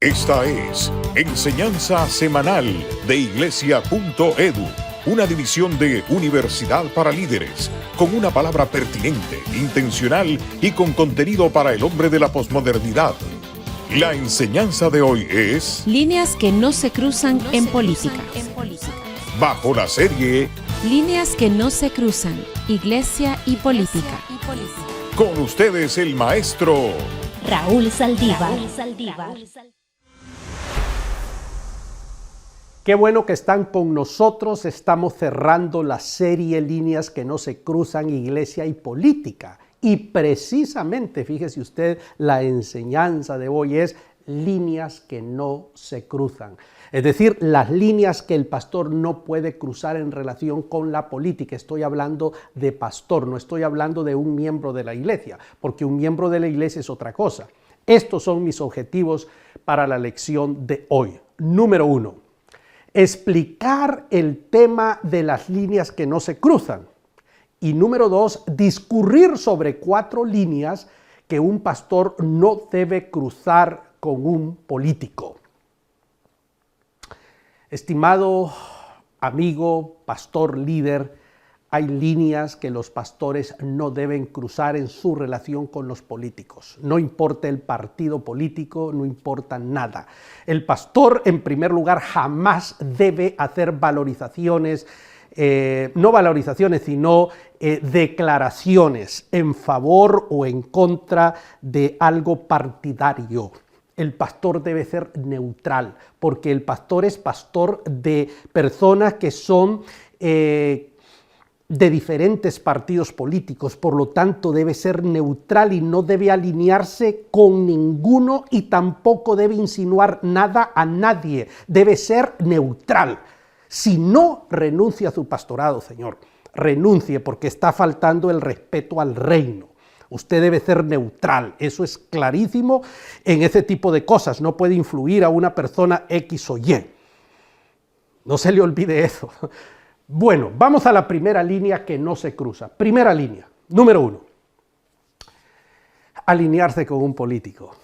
Esta es Enseñanza Semanal de Iglesia.edu, una división de Universidad para Líderes, con una palabra pertinente, intencional y con contenido para el hombre de la posmodernidad. La enseñanza de hoy es Líneas que no se cruzan en política. Bajo la serie Líneas que no se cruzan, Iglesia y política. Con ustedes el maestro Raúl Saldívar. Qué bueno que están con nosotros. Estamos cerrando la serie Líneas que no se cruzan, Iglesia y política. Y precisamente, fíjese usted, la enseñanza de hoy es líneas que no se cruzan. Es decir, las líneas que el pastor no puede cruzar en relación con la política. Estoy hablando de pastor, no estoy hablando de un miembro de la iglesia, porque un miembro de la iglesia es otra cosa. Estos son mis objetivos para la lección de hoy. Número 1. Explicar el tema de las líneas que no se cruzan. Y número 2, discurrir sobre 4 líneas que un pastor no debe cruzar con un político. Estimado amigo, pastor, líder, hay líneas que los pastores no deben cruzar en su relación con los políticos. No importa el partido político, no importa nada. El pastor, en primer lugar, jamás debe hacer valorizaciones, no valorizaciones, sino declaraciones en favor o en contra de algo partidario. El pastor debe ser neutral, porque el pastor es pastor de personas que son de diferentes partidos políticos, por lo tanto debe ser neutral y no debe alinearse con ninguno y tampoco debe insinuar nada a nadie, debe ser neutral. Si no, renuncia a su pastorado, Señor, renuncie, porque está faltando el respeto al reino. Usted debe ser neutral, eso es clarísimo en ese tipo de cosas, no puede influir a una persona X o Y. No se le olvide eso. Bueno, vamos a la primera línea que no se cruza. Primera línea, número 1. Alinearse con un político.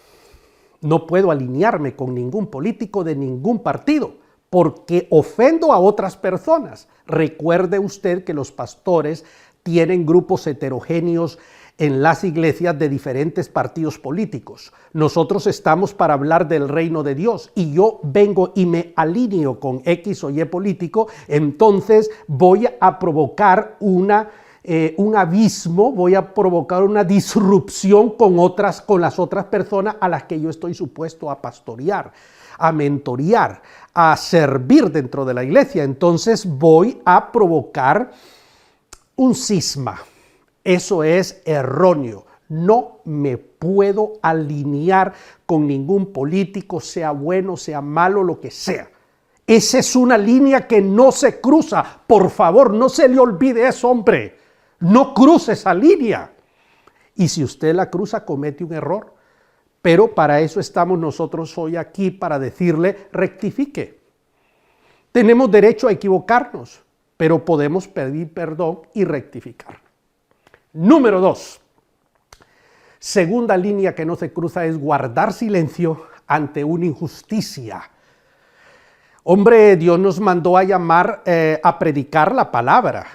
No puedo alinearme con ningún político de ningún partido, porque ofendo a otras personas. Recuerde usted que los pastores tienen grupos heterogéneos en las iglesias de diferentes partidos políticos. Nosotros estamos para hablar del reino de Dios y yo vengo y me alineo con X o Y político, entonces voy a provocar un abismo, voy a provocar una disrupción con las otras personas a las que yo estoy supuesto a pastorear, a mentorear, a servir dentro de la iglesia. Entonces voy a provocar un cisma. Eso es erróneo. No me puedo alinear con ningún político, sea bueno, sea malo, lo que sea. Esa es una línea que no se cruza. Por favor, no se le olvide eso, hombre. No cruce esa línea. Y si usted la cruza, comete un error. Pero para eso estamos nosotros hoy aquí, para decirle, rectifique. Tenemos derecho a equivocarnos, pero podemos pedir perdón y rectificar. Número 2. Segunda línea que no se cruza es guardar silencio ante una injusticia. Hombre, Dios nos mandó a llamar a predicar la palabra,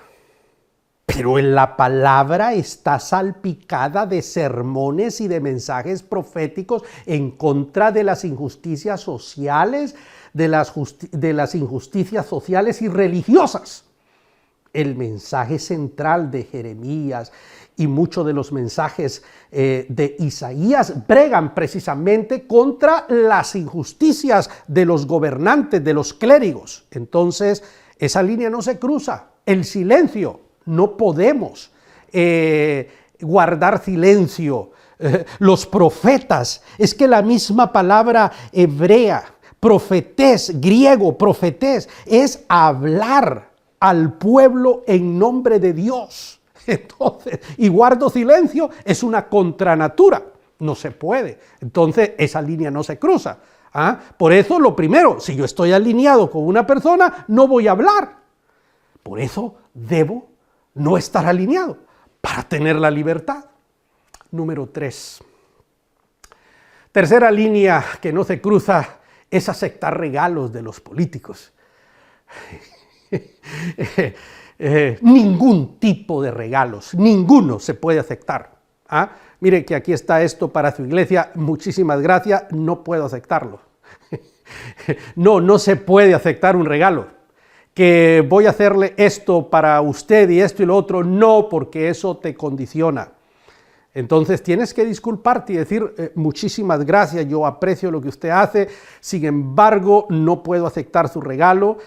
pero en la palabra está salpicada de sermones y de mensajes proféticos en contra de las injusticias sociales, de las injusticias sociales y religiosas. El mensaje central de Jeremías y muchos de los mensajes de Isaías bregan precisamente contra las injusticias de los gobernantes, de los clérigos. Entonces, esa línea no se cruza. El silencio, no podemos guardar silencio. Los profetas, es que la misma palabra hebrea, profetés, griego, profetés, es hablar al pueblo en nombre de Dios. Entonces, y guardo silencio es una contranatura, no se puede. Entonces, esa línea no se cruza. Por eso, lo primero, si yo estoy alineado con una persona, no voy a hablar. Por eso, debo no estar alineado, para tener la libertad. Número 3. Tercera línea que no se cruza es aceptar regalos de los políticos. Ningún tipo de regalos, ninguno se puede aceptar. ¿Ah? Mire que aquí está esto para su iglesia, muchísimas gracias, no puedo aceptarlo. No se puede aceptar un regalo. Que voy a hacerle esto para usted y esto y lo otro, no, porque eso te condiciona. Entonces tienes que disculparte y decir muchísimas gracias, yo aprecio lo que usted hace, sin embargo no puedo aceptar su regalo,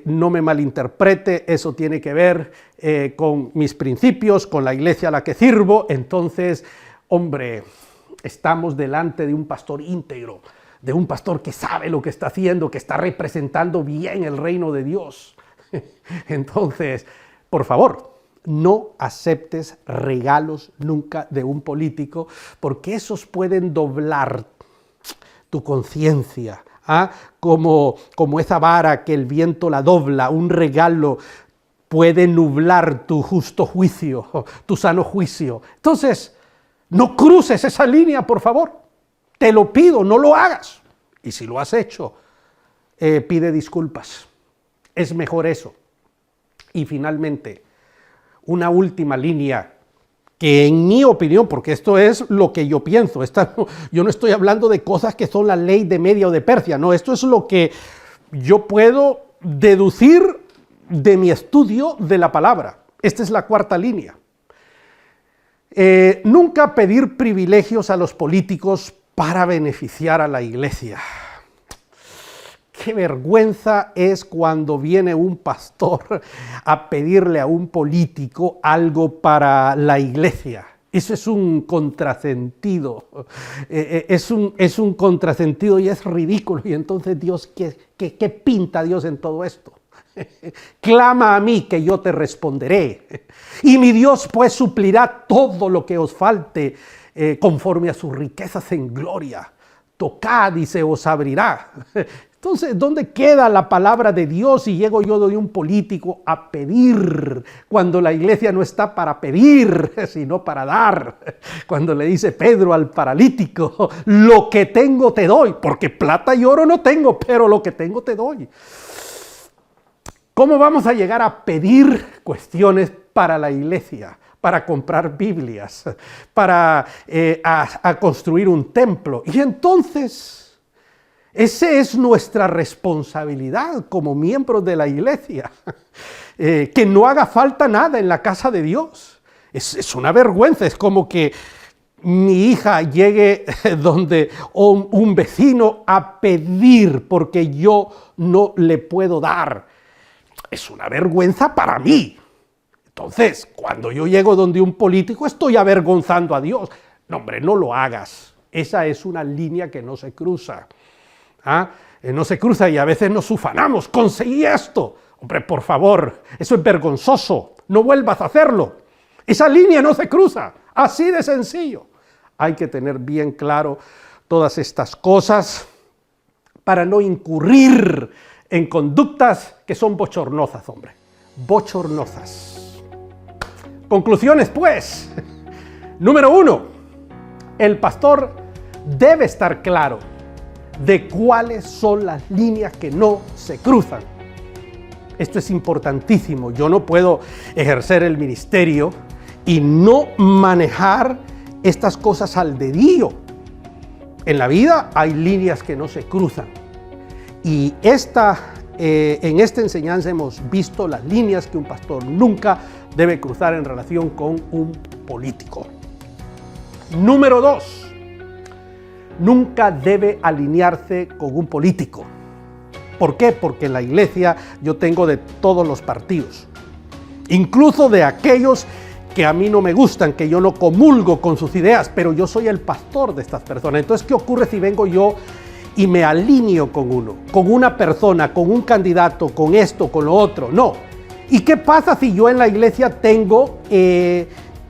no me malinterprete, eso tiene que ver con mis principios, con la iglesia a la que sirvo. Entonces, hombre, estamos delante de un pastor íntegro, de un pastor que sabe lo que está haciendo, que está representando bien el reino de Dios. Entonces, por favor, no aceptes regalos nunca de un político, porque esos pueden doblar tu conciencia, ¿ah? Como esa vara que el viento la dobla. Un regalo puede nublar tu justo juicio, tu sano juicio. Entonces, no cruces esa línea, por favor. Te lo pido, no lo hagas. Y si lo has hecho, pide disculpas. Es mejor eso. Y finalmente, una última línea que en mi opinión, porque esto es lo que yo pienso, yo no estoy hablando de cosas que son la ley de Media o de Persia, no, esto es lo que yo puedo deducir de mi estudio de la palabra. Esta es la cuarta línea. Nunca pedir privilegios a los políticos para beneficiar a la iglesia. Qué vergüenza es cuando viene un pastor a pedirle a un político algo para la iglesia. Eso es un contrasentido, es un contrasentido y es ridículo. Y entonces Dios, ¿qué pinta Dios en todo esto? Clama a mí que yo te responderé. Y mi Dios pues suplirá todo lo que os falte conforme a sus riquezas en gloria. Tocad y se os abrirá. Entonces, ¿dónde queda la palabra de Dios si llego yo de un político a pedir? Cuando la iglesia no está para pedir, sino para dar. Cuando le dice Pedro al paralítico, lo que tengo te doy, porque plata y oro no tengo, pero lo que tengo te doy. ¿Cómo vamos a llegar a pedir cuestiones para la iglesia? Para comprar Biblias, para a construir un templo. Y entonces, esa es nuestra responsabilidad como miembros de la iglesia, que no haga falta nada en la casa de Dios. Es una vergüenza, es como que mi hija llegue donde un vecino a pedir porque yo no le puedo dar. Es una vergüenza para mí. Entonces, cuando yo llego donde un político, estoy avergonzando a Dios. No, hombre, no lo hagas. Esa es una línea que no se cruza. ¿Ah? No se cruza y a veces nos ufanamos. ¡Conseguí esto! Hombre, por favor, eso es vergonzoso. No vuelvas a hacerlo. Esa línea no se cruza. Así de sencillo. Hay que tener bien claro todas estas cosas para no incurrir en conductas que son bochornosas, hombre. Bochornosas. Conclusiones, pues. Número 1. El pastor debe estar claro de cuáles son las líneas que no se cruzan. Esto es importantísimo. Yo no puedo ejercer el ministerio y no manejar estas cosas al dedillo. En la vida hay líneas que no se cruzan. Y en esta enseñanza hemos visto las líneas que un pastor nunca debe cruzar en relación con un político. Número 2. Nunca debe alinearse con un político. ¿Por qué? Porque en la iglesia yo tengo de todos los partidos, incluso de aquellos que a mí no me gustan, que yo no comulgo con sus ideas, pero yo soy el pastor de estas personas. Entonces, ¿qué ocurre si vengo yo y me alineo con uno, con una persona, con un candidato, con esto, con lo otro? No. ¿Y qué pasa si yo en la iglesia tengo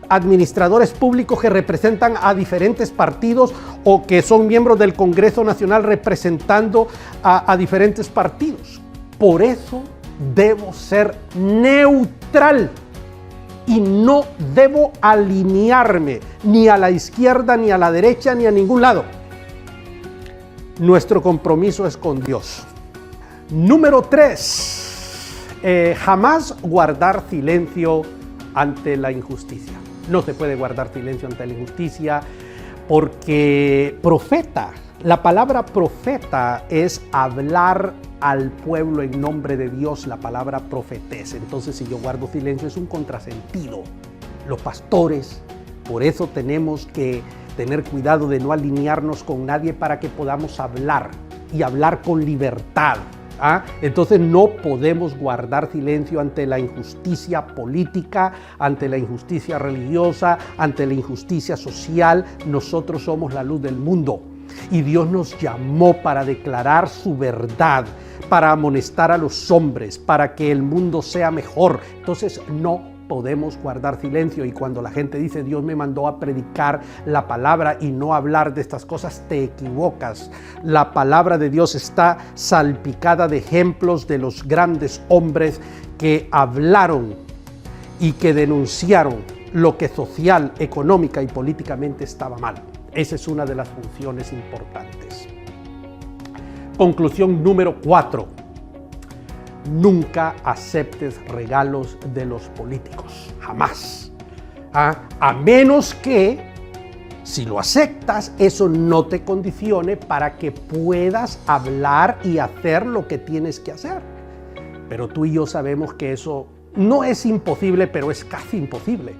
administradores públicos que representan a diferentes partidos o que son miembros del Congreso Nacional representando a diferentes partidos? Por eso debo ser neutral y no debo alinearme ni a la izquierda, ni a la derecha, ni a ningún lado. nuestro compromiso es con Dios. Número 3, jamás guardar silencio ante la injusticia. No se puede guardar silencio ante la injusticia porque profeta, la palabra profeta es hablar al pueblo en nombre de Dios, la palabra profetés. Entonces, si yo guardo silencio es un contrasentido. Los pastores, por eso tenemos que tener cuidado de no alinearnos con nadie para que podamos hablar y hablar con libertad. Entonces no podemos guardar silencio ante la injusticia política, ante la injusticia religiosa, ante la injusticia social. Nosotros somos la luz del mundo y Dios nos llamó para declarar su verdad, para amonestar a los hombres, para que el mundo sea mejor. Entonces no podemos guardar silencio, y cuando la gente dice Dios me mandó a predicar la palabra y no hablar de estas cosas, te equivocas. La palabra de Dios está salpicada de ejemplos de los grandes hombres que hablaron y que denunciaron lo que social, económica y políticamente estaba mal. Esa es una de las funciones importantes. Conclusión número 4. Nunca aceptes regalos de los políticos, jamás. A menos que, si lo aceptas, eso no te condicione para que puedas hablar y hacer lo que tienes que hacer. Pero tú y yo sabemos que eso no es imposible, pero es casi imposible.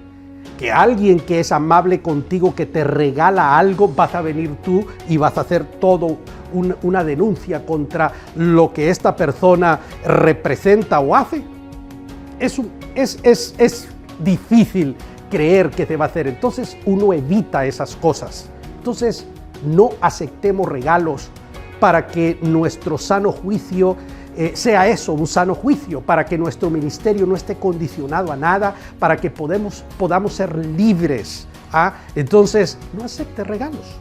Que alguien que es amable contigo, que te regala algo, vas a venir tú y vas a hacer todo una denuncia contra lo que esta persona representa o hace. Es difícil creer que te va a hacer. Entonces uno evita esas cosas. Entonces no aceptemos regalos para que nuestro sano juicio sea eso, un sano juicio, para que nuestro ministerio no esté condicionado a nada, para que podamos ser libres. Entonces no aceptes regalos.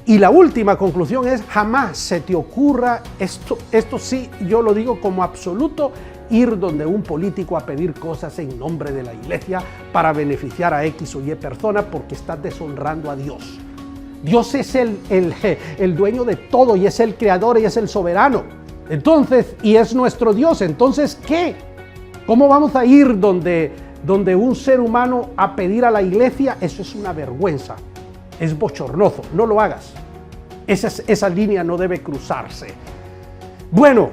Y la última conclusión es: jamás se te ocurra, esto sí, yo lo digo como absoluto, ir donde un político a pedir cosas en nombre de la iglesia para beneficiar a X o Y persona, porque estás deshonrando a Dios. Dios es el dueño de todo, y es el creador y es el soberano. Entonces, y es nuestro Dios. Entonces, ¿qué? ¿Cómo vamos a ir donde un ser humano a pedir a la iglesia? Eso es una vergüenza. Es bochornoso, no lo hagas. Esa línea no debe cruzarse. Bueno,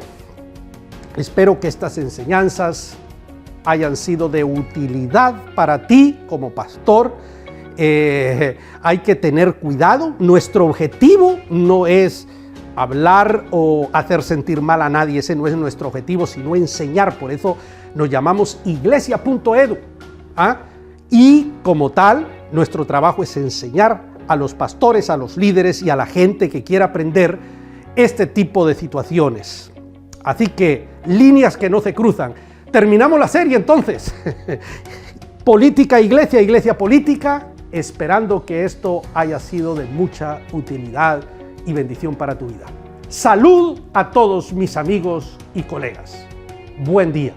espero que estas enseñanzas hayan sido de utilidad para ti como pastor. Hay que tener cuidado. Nuestro objetivo no es hablar o hacer sentir mal a nadie. Ese no es nuestro objetivo, sino enseñar. Por eso nos llamamos iglesia.edu. Y como tal, nuestro trabajo es enseñar a los pastores, a los líderes y a la gente que quiera aprender este tipo de situaciones. Así que, líneas que no se cruzan. Terminamos la serie entonces. Política, iglesia, iglesia, política, esperando que esto haya sido de mucha utilidad y bendición para tu vida. Salud a todos mis amigos y colegas. Buen día.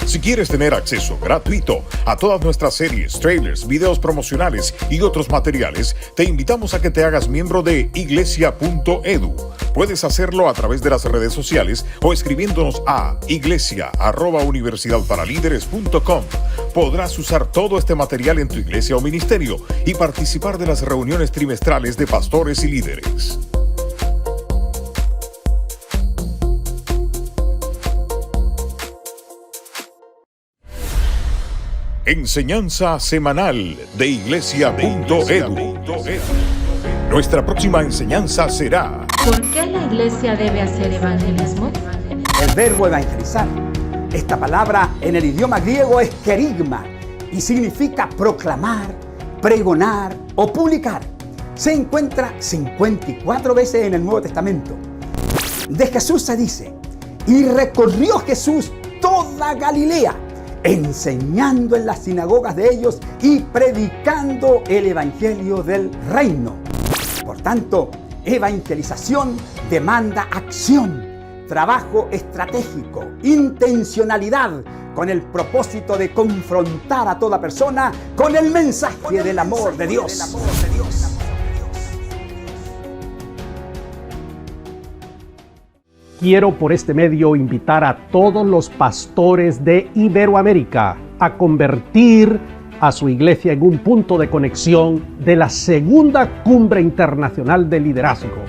Si quieres tener acceso gratuito a todas nuestras series, trailers, videos promocionales y otros materiales, te invitamos a que te hagas miembro de iglesia.edu. Puedes hacerlo a través de las redes sociales o escribiéndonos a iglesia@universidadparalíderes.com. Podrás usar todo este material en tu iglesia o ministerio y participar de las reuniones trimestrales de pastores y líderes. Enseñanza semanal de iglesia.edu. Nuestra próxima enseñanza será: ¿por qué la iglesia debe hacer evangelismo? El verbo evangelizar. Esta palabra en el idioma griego es kerigma y significa proclamar, pregonar o publicar. Se encuentra 54 veces en el Nuevo Testamento. De Jesús se dice: y recorrió Jesús toda Galilea, enseñando en las sinagogas de ellos y predicando el evangelio del reino. Por tanto, evangelización demanda acción, trabajo estratégico, intencionalidad, con el propósito de confrontar a toda persona con el mensaje del amor de Dios. Quiero por este medio invitar a todos los pastores de Iberoamérica a convertir a su iglesia en un punto de conexión de la segunda Cumbre Internacional de Liderazgo.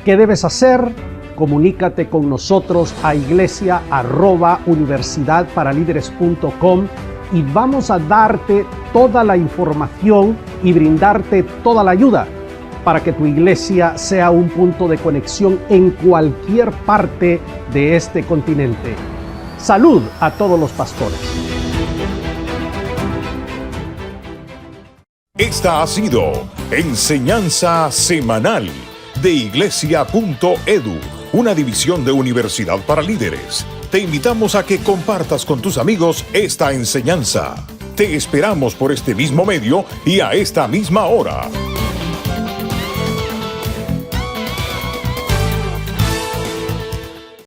¿Qué debes hacer? Comunícate con nosotros a iglesia@universidadparalíderes.com y vamos a darte toda la información y brindarte toda la ayuda para que tu iglesia sea un punto de conexión en cualquier parte de este continente. Salud a todos los pastores. Esta ha sido Enseñanza Semanal de Iglesia.edu, una división de Universidad para Líderes. Te invitamos a que compartas con tus amigos esta enseñanza. Te esperamos por este mismo medio y a esta misma hora.